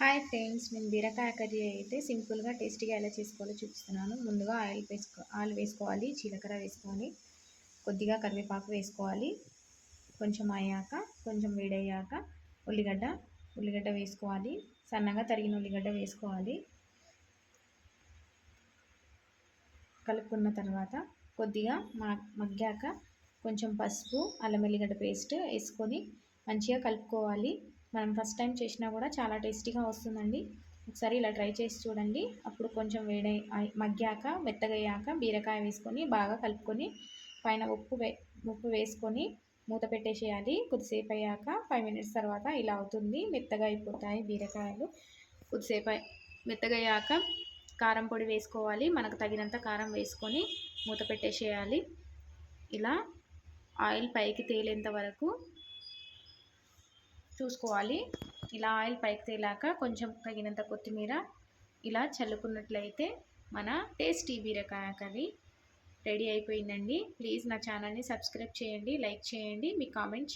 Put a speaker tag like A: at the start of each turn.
A: Hi friends, నేను బీరకాయ curry అయితే సింపుల్గా టేస్టీగా ఎలా చేసుకోవాలో చూపిస్తున్నాను. ముందుగా ఆయిల్ వేసుకోవాలి, జీలకర్ర వేసుకోవాలి, కొద్దిగా కరివేపాకు వేసుకోవాలి. కొంచెం అయ్యాక, కొంచెం వేడయ్యాక ఉల్లిగడ్డ వేసుకోవాలి. సన్నగా తరిగిన ఉల్లిగడ్డ వేసుకోవాలి. కలుపుకున్న తర్వాత కొద్దిగా మగ్గాక కొంచెం పసుపు, అల్లం వెల్లిగడ్డ పేస్ట్ వేసుకొని మంచిగా కలుపుకోవాలి. మనం ఫస్ట్ టైం చేసినా కూడా చాలా టేస్టీగా వస్తుందండి. ఒకసారి ఇలా ట్రై చేసి చూడండి. అప్పుడు కొంచెం మగ్గాక మెత్తగయ్యాక బీరకాయ వేసుకొని బాగా కలుపుకొని పైన ఉప్పు వేసుకొని మూత పెట్టేసేయాలి. కొద్దిసేపు అయ్యాక 5 మినిట్స్ తర్వాత ఇలా అవుతుంది, మెత్తగా అయిపోతాయి బీరకాయలు. కొద్దిసేపు మెత్తగయ్యాక కారం పొడి వేసుకోవాలి. మనకు తగినంత కారం వేసుకొని మూత పెట్టేసేయాలి. ఇలా ఆయిల్ పైకి తేలేంత వరకు చూసుకోవాలి. ఇలా ఆయిల్ పైకి తేలాక కొంచెం తగినంత కొత్తిమీర ఇలా చల్లుకున్నట్లయితే మన టేస్టీ బీరకాయ కర్రీ రెడీ అయిపోయిందండి. ప్లీజ్ నా ఛానల్ని సబ్స్క్రైబ్ చేయండి, లైక్ చేయండి, మీ కామెంట్